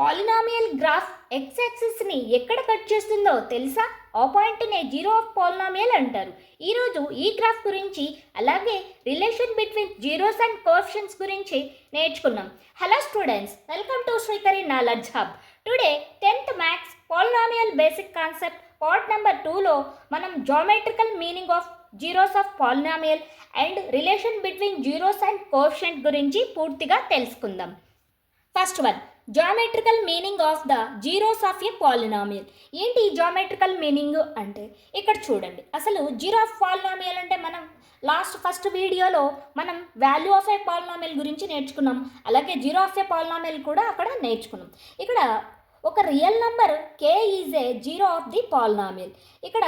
Polynomial graph X యాక్సిస్ని ఎక్కడ cut చేస్తుందో తెలుసా? ఆ పాయింట్నే జీరో ఆఫ్ పాలినామియల్ అంటారు. ఈరోజు ఈ గ్రాఫ్ గురించి అలాగే relation between zeros and coefficients గురించి నేర్చుకున్నాం. Hello students, welcome to Srikari knowledge hub. Today 10th maths polynomial basic concept part number 2లో మనం geometrical meaning of zeros of polynomial and relation between zeros and coefficient గురించి పూర్తిగా తెలుసుకుందాం. First one, geometrical meaning of the zeros of a polynomial. ఏంటి geometrical meaning అంటే ఇక్కడ చూడండి. అసలు జీరో ఆఫ్ పాలినామియల్ అంటే మనం ఫస్ట్ వీడియోలో మనం వాల్యూ ఆఫ్ ఏ పాలినామియల్ గురించి నేర్చుకున్నాం. అలాగే జీరో ఆఫ్ ఏ పాలినామియల్ కూడా అక్కడ నేర్చుకున్నాం. ఇక్కడ ఒక real number k is a zero of the polynomial. ఇక్కడ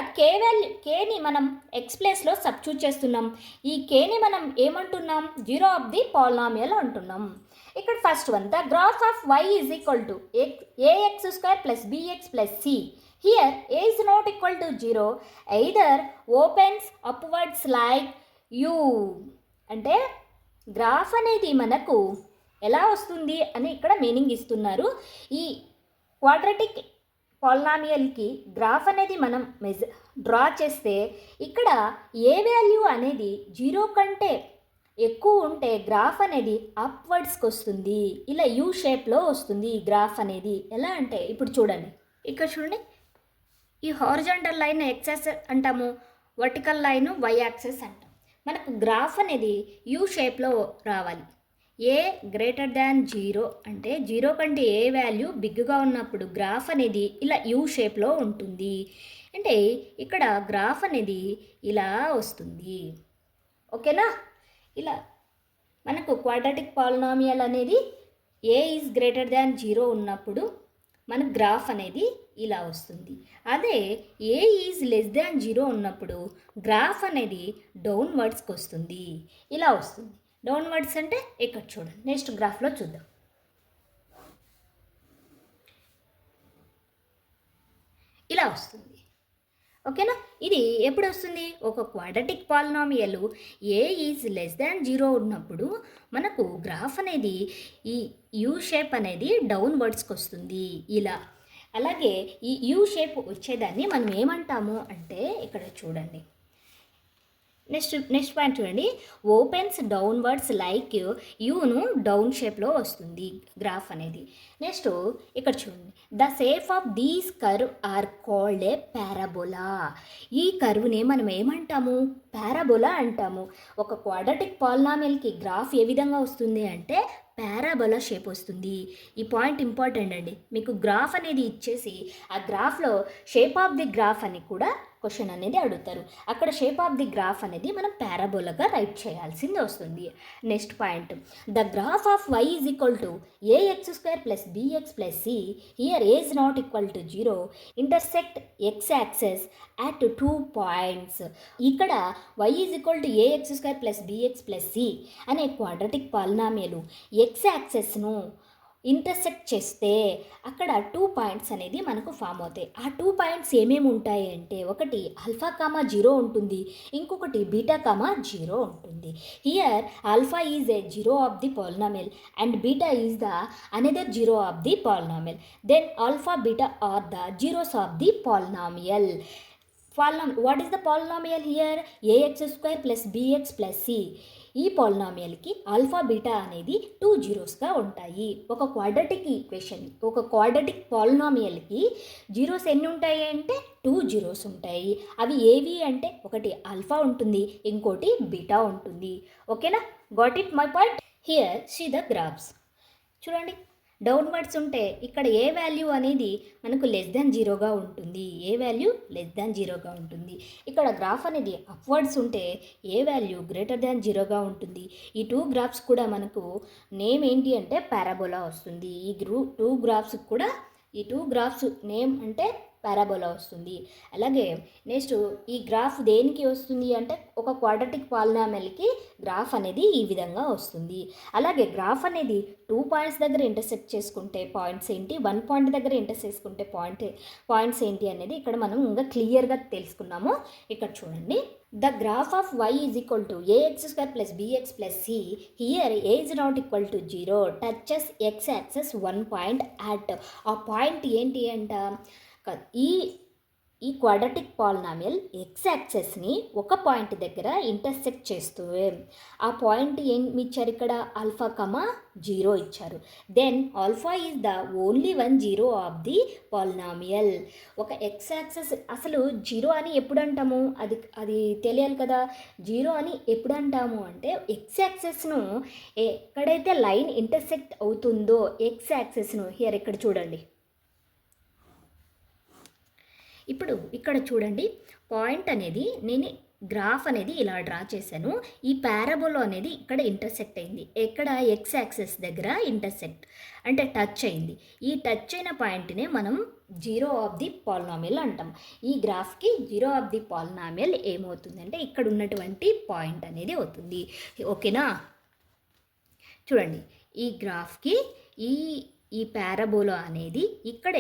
కేని మనం ఎక్స్ ప్లేస్లో సబ్స్టిట్యూట్ చేస్తున్నాం. ఈ కేని మనం ఏమంటున్నాం? జీరో ఆఫ్ ది పాలినామియల్ అంటున్నాం. ఇక్కడ first one, the graph of y is equal to ax square plus bx plus c. Here a is not equal to zero either opens upwards like u. అంటే graph అనేది మనకు ఎలా వస్తుంది అని ఇక్కడ meaning ఇస్తున్నారు. ఈ క్వాడ్రాటిక్ పాలినామియల్కి గ్రాఫ్ అనేది మనం డ్రా చేస్తే ఇక్కడ ఏ వాల్యూ అనేది జీరో కంటే ఎక్కువ ఉంటే గ్రాఫ్ అనేది అప్వర్డ్స్కి వస్తుంది. ఇలా యూ షేప్లో వస్తుంది ఈ గ్రాఫ్ అనేది. ఎలా అంటే ఇప్పుడు చూడండి, ఇక్కడ చూడండి, ఈ హారిజాంటల్ లైన్ ఎక్స్ యాక్సిస్ అంటాము, వర్టికల్ లైన్ వై యాక్సిస్ అంటాం. మనకు గ్రాఫ్ అనేది యూ షేప్లో రావాలి. ఏ గ్రేటర్ దాన్ జీరో అంటే జీరో కంటే ఏ వాల్యూ బిగ్గా ఉన్నప్పుడు గ్రాఫ్ అనేది ఇలా యూ షేప్లో ఉంటుంది. అంటే ఇక్కడ గ్రాఫ్ అనేది ఇలా వస్తుంది. ఓకేనా? ఇలా మనకు క్వాడ్రాటిక్ పాలినామియల్ అనేది ఏ ఈజ్ గ్రేటర్ దాన్ జీరో ఉన్నప్పుడు మన గ్రాఫ్ అనేది ఇలా వస్తుంది. అదే ఏ ఈజ్ లెస్ దాన్ జీరో ఉన్నప్పుడు గ్రాఫ్ అనేది డౌన్వర్డ్స్కి వస్తుంది. ఇలా వస్తుంది. డౌన్వర్డ్స్ అంటే ఇక్కడ చూడండి, నెక్స్ట్ గ్రాఫ్లో చూద్దాం. ఇలా వస్తుంది. ఓకేనా? ఇది ఎప్పుడు వస్తుంది? ఒక quadratic polynomial A is less than zero ఉన్నప్పుడు మనకు గ్రాఫ్ అనేది ఈ యూ షేప్ అనేది డౌన్వర్డ్స్కి వస్తుంది. ఇలా అలాగే ఈ యూ షేప్ వచ్చేదాన్ని మనం ఏమంటాము అంటే ఇక్కడ చూడండి, నెక్స్ట్ పాయింట్ చూడండి, ఓపెన్స్ డౌన్వర్డ్స్ లైక్ యూను డౌన్ షేప్లో వస్తుంది గ్రాఫ్ అనేది. నెక్స్ట్ ఇక్కడ చూడండి, the shape of these curve are called a parabola. ఈ కర్వ్ని మనం ఏమంటాము? పారాబోలా అంటాము. ఒక క్వాడ్రాటిక్ పాలినామియల్కి గ్రాఫ్ ఏ విధంగా వస్తుంది అంటే పారాబోలా షేప్ వస్తుంది. ఈ పాయింట్ ఇంపార్టెంట్ అండి. మీకు గ్రాఫ్ అనేది ఇచ్చేసి ఆ గ్రాఫ్లో షేప్ ఆఫ్ ది గ్రాఫ్ అని కూడా క్వశ్చన్ అనేది అడుగుతారు. అక్కడ షేప్ ఆఫ్ ది గ్రాఫ్ అనేది మనం పారాబోలాగా రైట్ చేయాల్సింది వస్తుంది. Next point, the graph of y is equal to ax square plus bx plus c. Here a is not equal to zero intersect x access at 2 points. ఇక్కడ y is equal to ax square plus bx plus c అనే quadratic polynomial x యాక్సెస్ను intersect చేస్తే అక్కడ 2 points అనేది మనకు form అవుతాయి. ఆ 2 points ఏమేమి ఉంటాయి అంటే ఒకటి ఆల్ఫా కామా జీరో ఉంటుంది, ఇంకొకటి బీటా కామా జీరో ఉంటుంది. Here alpha is a zero of the polynomial and beta is the another zero of the polynomial. Then alpha beta are the zeros of the polynomial. What is the polynomial here? ax square plus bx plus c. ఈ పాలినామియల్కి alpha beta అనేది 2 జీరోస్గా ఉంటాయి. ఒక quadratic equation, ఒక quadratic పాలినామియల్కి zeros ఎన్ని ఉంటాయి అంటే 2 zeros ఉంటాయి. అవి ఏవి అంటే ఒకటి ఆల్ఫా ఉంటుంది, ఇంకోటి బీటా ఉంటుంది. ఓకేనా? Got it my point? Here see the graphs. చూడండి, డౌన్వర్డ్స్ ఉంటే ఇక్కడ ఏ వాల్యూ అనేది మనకు లెస్ దాన్ జీరోగా ఉంటుంది. ఏ వాల్యూ లెస్ దాన్ జీరోగా ఉంటుంది. ఇక్కడ గ్రాఫ్ అనేది అప్వర్డ్స్ ఉంటే ఏ వాల్యూ గ్రేటర్ దాన్ జీరోగా ఉంటుంది. ఈ 2 గ్రాఫ్స్ కూడా మనకు నేమ్ ఏంటి అంటే పారాబోలా వస్తుంది. ఈ 2 గ్రాఫ్స్ కూడా ఈ 2 గ్రాఫ్స్ నేమ్ అంటే పారాబోలా వస్తుంది. అలాగే నెక్స్ట్ ఈ గ్రాఫ్ దేనికి వస్తుంది అంటే ఒక క్వాడ్రాటిక్ పాలినామియల్కి గ్రాఫ్ అనేది ఈ విధంగా వస్తుంది. అలాగే గ్రాఫ్ అనేది 2 పాయింట్స్ దగ్గర ఇంటర్సెక్ట్ చేసుకుంటే పాయింట్స్ ఏంటి, 1 పాయింట్ దగ్గర ఇంటర్సెక్ట్ చేసుకుంటే పాయింట్స్ ఏంటి అనేది ఇక్కడ మనం ఇంకా క్లియర్గా తెలుసుకున్నాము. ఇక్కడ చూడండి, The graph of y is equal to ax square plus bx plus c. Here a is not equal to 0. Touches x axis 1 point at. ఆ పాయింట్ ఏంటి అంట, ఈ ఈ క్వాడ్రాటిక్ పాలినామియల్ ఎక్స్ యాక్సెస్ని ఒక పాయింట్ దగ్గర ఇంటర్సెక్ట్ చేస్తూ ఆ పాయింట్ ఏం ఇచ్చారు ఇక్కడ, ఆల్ఫా కమా 0 ఇచ్చారు. Then alpha is the only one zero of the polynomial. ఒక ఎక్స్ యాక్సెస్ అసలు 0 అని ఎప్పుడు అంటాము, అది తెలియాలి కదా. 0 అని ఎప్పుడు అంటాము అంటే ఎక్స్ యాక్సెస్ను ఎక్కడైతే లైన్ ఇంటర్సెక్ట్ అవుతుందో ఎక్స్ యాక్సెస్ను, హియర్ ఇక్కడ చూడండి, ఇప్పుడు ఇక్కడ చూడండి పాయింట్ అనేది నేను గ్రాఫ్ అనేది ఇలా డ్రా చేశాను. ఈ పారాబోలా అనేది ఇక్కడ ఇంటర్సెక్ట్ అయింది. ఎక్కడ, ఎక్స్ యాక్సెస్ దగ్గర ఇంటర్సెక్ట్ అంటే టచ్ అయింది. ఈ టచ్ అయిన పాయింట్నే మనం జీరో ఆఫ్ ది పాలినామియల్ అంటాం. ఈ గ్రాఫ్కి జీరో ఆఫ్ ది పాలినామియల్ ఏమవుతుందంటే ఇక్కడ ఉన్నటువంటి పాయింట్ అనేది అవుతుంది. ఓకేనా, చూడండి ఈ గ్రాఫ్కి ఈ పారాబోలా అనేది ఇక్కడ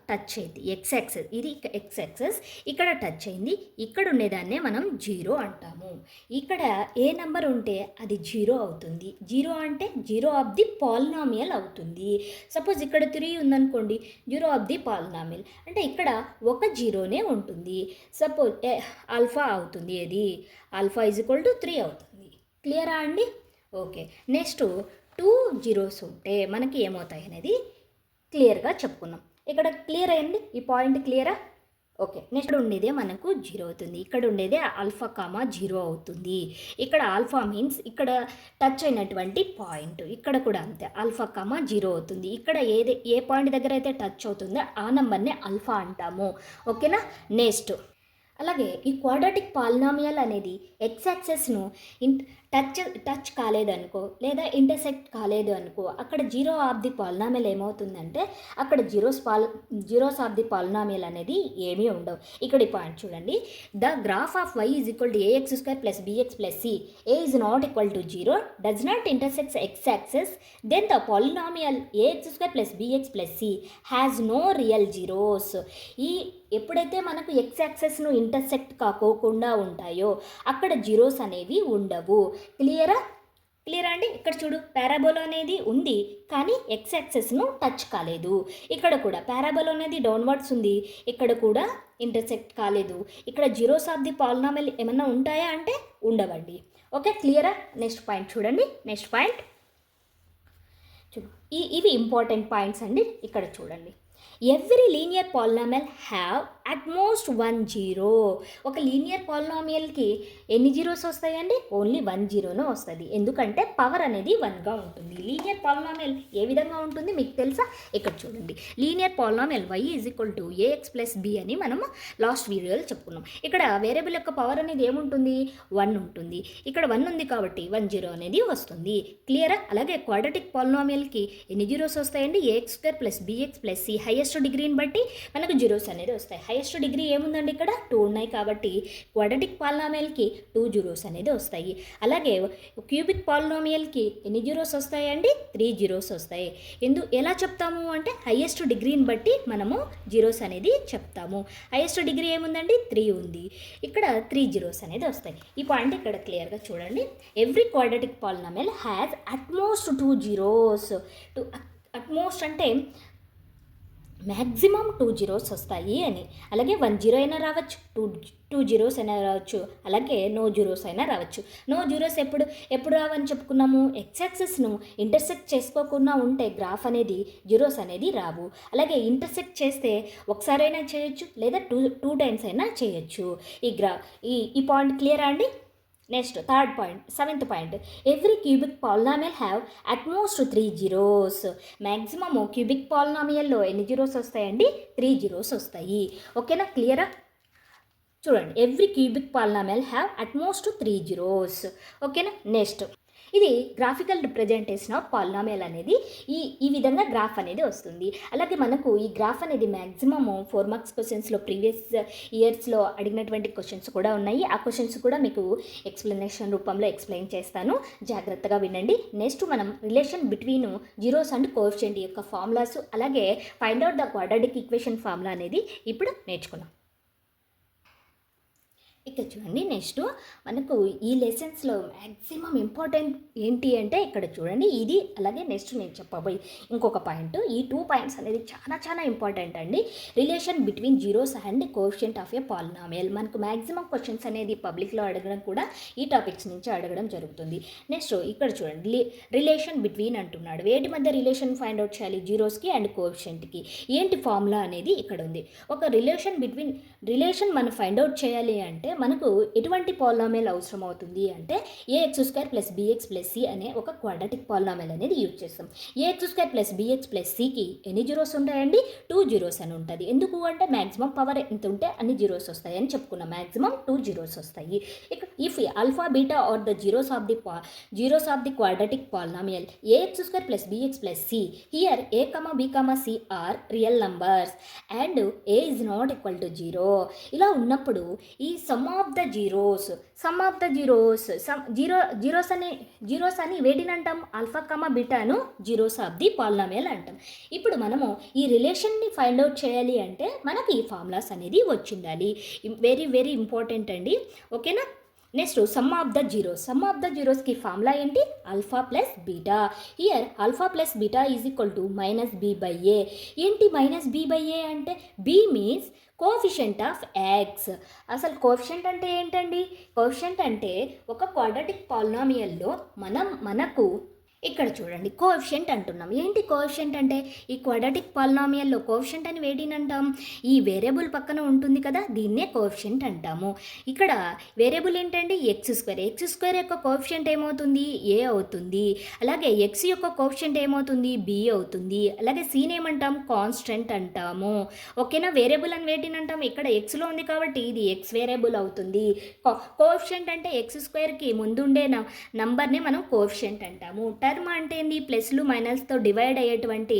టచ్ అయింది. ఎక్స్ యాక్సెస్, ఇది ఎక్స్ యాక్సెస్ ఇక్కడ టచ్ అయింది. ఇక్కడ ఉండేదాన్నే మనం 0 అంటాము. ఇక్కడ ఏ నెంబర్ ఉంటే అది 0 అవుతుంది. 0 అంటే 0 ఆఫ్ ది పాలినామియల్ అవుతుంది. సపోజ్ ఇక్కడ 3 ఉందనుకోండి, 0 ఆఫ్ ది పాలినామియల్ అంటే ఇక్కడ ఒక 0నే ఉంటుంది. సపోజ్ ఆల్ఫా అవుతుంది, ఏది ఆల్ఫా ఈజ్ ఈక్వల్ టు 3 అవుతుంది. క్లియరా అండి? ఓకే, నెక్స్ట్ 2 జీరోస్ ఉంటే మనకి ఏమవుతాయి అనేది క్లియర్గా చెప్పుకున్నాం. ఇక్కడ క్లియర్ అయ్యింది, ఈ పాయింట్ క్లియరా? ఓకే, నెక్స్ట్ ఉండేదే మనకు 0 అవుతుంది. ఇక్కడ ఉండేదే ఆల్ఫా కామా 0 అవుతుంది. ఇక్కడ ఆల్ఫా మీన్స్ ఇక్కడ టచ్ అయినటువంటి పాయింట్, ఇక్కడ కూడా అంతే ఆల్ఫా కామా 0 అవుతుంది. ఇక్కడ ఏ పాయింట్ దగ్గర అయితే టచ్ అవుతుందో ఆ నెంబర్నే ఆల్ఫా అంటాము. ఓకేనా, నెక్స్ట్ అలాగే ఈ క్వాడ్రాటిక్ పాలినామియల్ అనేది ఎక్స్ యాక్సెస్ను టచ్ కాలేదనుకో లేదా ఇంటర్సెక్ట్ కాలేదు అనుకో, అక్కడ 0 ఆఫ్ ది పాలినామియల్ ఏమవుతుందంటే అక్కడ జీరోస్ ఆఫ్ ది పాలినామియల్ అనేది ఏమీ ఉండవు. ఇక్కడ ఈ పాయింట్ చూడండి, the graph of y is equal to ax square plus bx plus c, a is not equal to 0, does not intersects x axis, then the polynomial ax square plus bx plus c has no real zeros. ఈ ఎప్పుడైతే మనకు X యాక్సెస్ను intersect కాకోకుండా ఉంటాయో అక్కడ zeros అనేవి ఉండవు. క్లియరా అండి? ఇక్కడ చూడు పారాబోలా అనేది ఉంది కానీ ఎక్స్ యాక్సెస్ను టచ్ కాలేదు. ఇక్కడ కూడా పారాబోలా అనేది డౌన్వర్డ్స్ ఉంది, ఇక్కడ కూడా ఇంటర్సెక్ట్ కాలేదు. ఇక్కడ జీరోస్ ఆఫ్ ది పాలినామియల్ ఏమన్నా ఉంటాయా అంటే ఉండవండి. ఓకే, క్లియరా? నెక్స్ట్ పాయింట్ చూడండి. నెక్స్ట్ పాయింట్ చూడు, ఇవి ఇంపార్టెంట్ పాయింట్స్ అండి. ఇక్కడ చూడండి, every linear polynomial have at most 1 zero. ఒక లీనియర్ పాలినామియల్కి ఎన్ని జీరోస్ వస్తాయండి? ఓన్లీ 1 జీరోనే వస్తుంది. ఎందుకంటే పవర్ అనేది 1గా ఉంటుంది. లీనియర్ పాలినామియల్ ఏ విధంగా ఉంటుంది మీకు తెలుసా? ఇక్కడ చూడండి, linear polynomial y is equal to ax plus b అని మనం లాస్ట్ వీడియోలో చెప్పుకున్నాం. ఇక్కడ వేరియబుల్ యొక్క పవర్ అనేది ఏముంటుంది? 1 ఉంటుంది. ఇక్కడ 1 ఉంది కాబట్టి 1 జీరో అనేది వస్తుంది. క్లియరా? అలాగే క్వాడ్రాటిక్ పాలినామియల్కి ఎన్ని జీరోస్ వస్తాయండి? ax square plus bx plus c, highest డిగ్రీని బట్టి మనకు జీరోస్ అనేది వస్తాయి. హైయెస్ట్ డిగ్రీ ఏముందండి? ఇక్కడ 2 ఉన్నాయి కాబట్టి క్వాడ్రాటిక్ పాలినామియల్కి 2 జీరోస్ అనేది వస్తాయి. అలాగే క్యూబిక్ పాలినామియల్కి ఎన్ని జీరోస్ వస్తాయండి? 3 జీరోస్ వస్తాయి. ఎలా చెప్తాము అంటే హైయెస్ట్ డిగ్రీని బట్టి మనము జీరోస్ అనేది చెప్తాము. హైయెస్ట్ డిగ్రీ ఏముందండి? 3 ఉంది. ఇక్కడ 3 జీరోస్ అనేది వస్తాయి. ఈ పాయింట్ ఇక్కడ క్లియర్గా చూడండి. Every quadratic polynomial has utmost 2 zeros. Utmost అంటే మ్యాక్సిమం 2 జీరోస్ వస్తాయి అని. అలాగే 1 జీరో అయినా రావచ్చు, 2 జీరోస్ అయినా రావచ్చు, అలాగే నో జీరోస్ అయినా రావచ్చు. నో జీరోస్ ఎప్పుడు రావని చెప్పుకున్నాము? ఎక్స్ యాక్సెస్ను ఇంటర్సెక్ట్ చేసుకోకుండా ఉంటే గ్రాఫ్ అనేది జీరోస్ అనేది రావు. అలాగే ఇంటర్సెక్ట్ చేస్తే ఒకసారైనా చేయొచ్చు లేదా టూ టైమ్స్ అయినా చేయొచ్చు. ఈ పాయింట్ క్లియరా అండి? Next third point, 7th point, every cubic polynomial have at most 3 zeros. Maximum cubic పాలినామియల్లో ఎన్ని జీరోస్ వస్తాయండి? 3 జీరోస్ వస్తాయి. ఓకేనా, క్లియరా? చూడండి, every cubic polynomial have at most 3 zeros. ఓకేనా, నెక్స్ట్ ఇది గ్రాఫికల్ రిప్రజెంటేషన్ ఆఫ్ పాలినామియల్ అనేది ఈ విధంగా గ్రాఫ్ అనేది వస్తుంది. అలాగే మనకు ఈ గ్రాఫ్ అనేది మ్యాక్సిమము 4 మార్క్స్ క్వశ్చన్స్లో ప్రీవియస్ ఇయర్స్లో అడిగినటువంటి క్వశ్చన్స్ కూడా ఉన్నాయి. ఆ క్వశ్చన్స్ కూడా మీకు ఎక్స్ప్లెనేషన్ రూపంలో ఎక్స్ప్లెయిన్ చేస్తాను, జాగ్రత్తగా వినండి. నెక్స్ట్ మనం relation between zeros and coefficient యొక్క ఫార్ములాస్ అలాగే find out the quadratic equation formula అనేది ఇప్పుడు నేర్చుకున్నాం. ఇక్కడ చూడండి నెక్స్ట్ మనకు ఈ లెసన్స్లో మ్యాక్సిమం ఇంపార్టెంట్ ఏంటి అంటే ఇక్కడ చూడండి ఇది అలాగే నెక్స్ట్ నేను చెప్పబోయి ఇంకొక పాయింట్. ఈ 2 పాయింట్స్ అనేది చాలా చాలా ఇంపార్టెంట్ అండి. Relation between zeros and coefficient of a polynomial. మనకు మ్యాక్సిమం క్వశ్చన్స్ అనేది పబ్లిక్లో అడగడం కూడా ఈ టాపిక్స్ నుంచి అడగడం జరుగుతుంది. నెక్స్ట్ ఇక్కడ చూడండి రిలేషన్ బిట్వీన్ అంటున్నాడు. వేటి మధ్య రిలేషన్ ఫైండ్ అవుట్ చేయాలి? జీరోస్కి అండ్ కోఎఫిషియంట్కి. ఏంటి ఫార్ములా అనేది ఇక్కడ ఉంది. ఒక రిలేషన్ మనం ఫైండ్ అవుట్ చేయాలి అంటే మనకు ఎటువంటి పాలినామియల్ అవసరం అవుతుంది అంటే ax² + bx + c అనే ఒక క్వాడ్రాటిక్ పాలినామియల్ అనేది యూజ్ చేస్తాం. ax² + bx + cకి ఎన్ని జీరోస్ ఉంటాయండి? 2 జీరోస్ అని ఉంటుంది. ఎందుకు అంటే మ్యాక్సిమం పవర్ ఎంత ఉంటే అన్ని జీరోస్ వస్తాయి అని చెప్పుకున్నాం. మ్యాక్సిమం 2 జీరోస్ వస్తాయి. If alpha beta are the zeros of the quadratic polynomial ax² + bx + c here a, b, c are real numbers and a is not equal to 0. ఇలా ఉన్నప్పుడు ఈ సమ్ ఆఫ్ ద జీరోస్ అని వేటిని అంటాం? Alpha బీటాను zeros of the polynomial అంటాం. ఇప్పుడు మనము ఈ రిలేషన్ని ఫైండ్ అవుట్ చేయాలి అంటే మనకి ఈ ఫార్ములాస్ అనేది వచ్చిండాలి. వెరీ వెరీ ఇంపార్టెంట్ అండి. ఓకేనా? నెక్స్ట్ సమ్ ఆఫ్ ద జీరోస్కి ఫార్ములా ఏంటి? Alpha plus beta. Here alpha plus beta is equal to -b/a. ఏంటి -b/a అంటే? b means coefficient of x. అసలు కోఎఫిషియంట్ అంటే ఏంటండి? కోఎఫిషియంట్ అంటే ఒక క్వాడ్రాటిక్ పాలినామియల్లో మనకు ఇక్కడ చూడండి కోఎఫిషియంట్ అంటున్నాం. ఏంటి కోఎఫిషియంట్ అంటే? ఈ క్వాడ్రాటిక్ పాలినామియల్లో కోఎఫిషియంట్ అని వేటిని అంటాం? ఈ వేరియబుల్ పక్కన ఉంటుంది కదా, దీన్నే కోఎఫిషియంట్ అంటాము. ఇక్కడ వేరియబుల్ ఏంటండి? x² యొక్క కోఎఫిషియంట్ ఏమవుతుంది? a అవుతుంది. అలాగే x యొక్క కోఎఫిషియంట్ ఏమవుతుంది? b అవుతుంది. అలాగే cని ఏమంటాం? కాన్స్టెంట్ అంటాము. ఓకేనా? వేరియబుల్ అని వేటిని అంటాం? ఇక్కడ xలో ఉంది కాబట్టి ఇది x వేరియబుల్ అవుతుంది. కోఎఫిషియంట్ అంటే x²కి ముందుండే నంబర్ని మనం కోఎఫిషియంట్ అంటాము. టర్మ్ అంటే ఏంది? ప్లస్లు మైనస్తో డివైడ్ అయ్యేటువంటి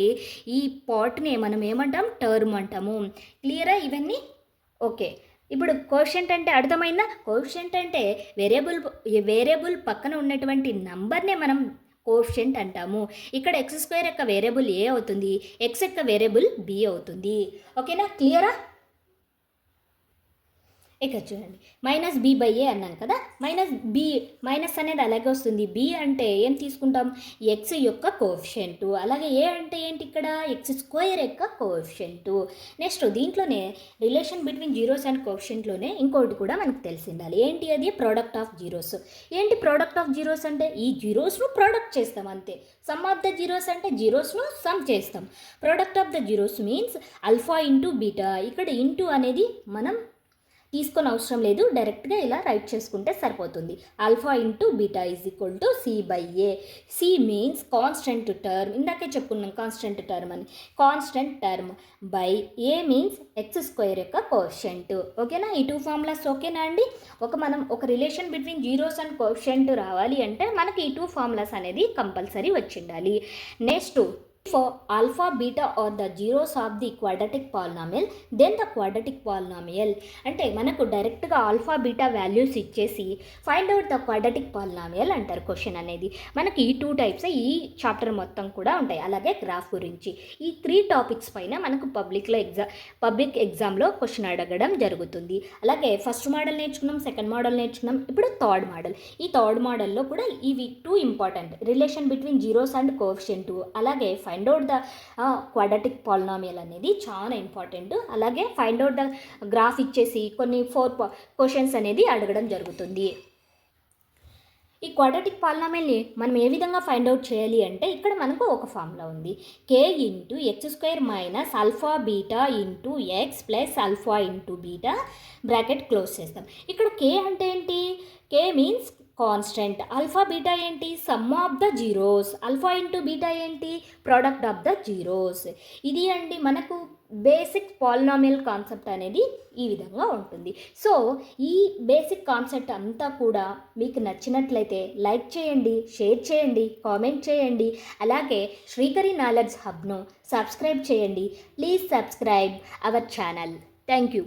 ఈ పార్ట్ని మనం ఏమంటాం? టర్మ్ అంటాము. క్లియరా ఇవన్నీ? ఓకే. ఇప్పుడు కోఎఫిషియంట్ అంటే అర్థమైందా? కోఎఫిషియంట్ అంటే వేరియబుల్ పక్కన ఉన్నటువంటి నంబర్నే మనం కోఎఫిషియంట్ అంటాము. ఇక్కడ x² యొక్క వేరియబుల్ a అవుతుంది, x యొక్క వేరియబుల్ b అవుతుంది. ఓకేనా? క్లియరా? ఇక్కడ చూడండి -b/a అన్నాను కదా, మైనస్ అనేది అలాగే వస్తుంది. b అంటే ఏం తీసుకుంటాం? x యొక్క కోఎఫిషియంట్. అలాగే a అంటే ఏంటి? ఇక్కడ x² యొక్క కోఎఫిషియంట్. నెక్స్ట్ దీంట్లోనే రిలేషన్ బిట్వీన్ జీరోస్ అండ్ కోఎఫిషియంట్లోనే ఇంకోటి కూడా మనకు తెలిసిండాలి. ఏంటి అది? Product of zeros. ఏంటి ప్రోడక్ట్ ఆఫ్ జీరోస్ అంటే? ఈ జీరోస్ను ప్రోడక్ట్ చేస్తాం అంతే. సమ్ ఆఫ్ ద జీరోస్ అంటే జీరోస్ను సమ్ చేస్తాం. Product of the zeros means alpha into beta. ఇక్కడ ఇంటూ అనేది మనం తీసుకొని అవసరం లేదు, డైరెక్ట్గా ఇలా రైట్ చేసుకుంటే సరిపోతుంది. Alpha into beta is equal to c/a. c means constant term. ఇందాకే చెప్పుకున్నాం కాన్స్టెంట్ టర్మ్ అని. Constant term by a means x² యొక్క కోఎఫిషియంట్. ఓకేనా? ఈ 2 ఫార్ములాస్ ఓకేనా అండి? మనం ఒక relation between zeros and coefficient రావాలి అంటే మనకి ఈ 2 ఫార్ములాస్ అనేది కంపల్సరీ వచ్చిండాలి. Next for alpha beta or the zeros of the quadratic polynomial, then the quadratic polynomial అంటే మనకు డైరెక్ట్గా ఆల్ఫా బీటా వాల్యూస్ ఇచ్చేసి find out the quadratic polynomial అంటారు. క్వశ్చన్ అనేది మనకి ఈ 2 టైప్స్ ఈ చాప్టర్ మొత్తం కూడా ఉంటాయి. అలాగే గ్రాఫ్ గురించి ఈ 3 టాపిక్స్ పైన మనకు పబ్లిక్ ఎగ్జామ్లో క్వశ్చన్ అడగడం జరుగుతుంది. అలాగే ఫస్ట్ మోడల్ నేర్చుకున్నాం, సెకండ్ మోడల్ నేర్చుకున్నాం, ఇప్పుడు థర్డ్ మోడల్. ఈ థర్డ్ మోడల్లో కూడా ఇవి 2 important. Relation between zeros and coefficient, అలాగే find out the quadratic polynomial అనేది చాలా ఇంపార్టెంట్. అలాగే ఫైండ్ అవుట్ ద గ్రాఫ్ ఇచ్చేసి కొన్ని 4 క్వశ్చన్స్ అనేది అడగడం జరుగుతుంది. ఈ క్వాడ్రాటిక్ పాలినామియల్ని మనం ఏ విధంగా ఫైండ్ అవుట్ చేయాలి అంటే ఇక్కడ మనకు ఒక ఫార్ములా ఉంది. k into x² minus alpha beta into x plus alpha into beta bracket close చేస్తాం. ఇక్కడ k అంటే ఏంటి? k means constant. Alpha beta ఏంటి? Sum of the zeros. Alpha into beta ఏంటి? Product of the zeros. ఇది అండి మనకు basic polynomial concept అనేది ఈ విధంగా ఉంటుంది. సో ఈ బేసిక్ కాన్సెప్ట్ అంతా కూడా మీకు నచ్చినట్లయితే లైక్ చేయండి, షేర్ చేయండి, కామెంట్ చేయండి. అలాగే శ్రీకరి నాలెడ్జ్ హబ్ను సబ్స్క్రైబ్ చేయండి. Please subscribe our channel. Thank you.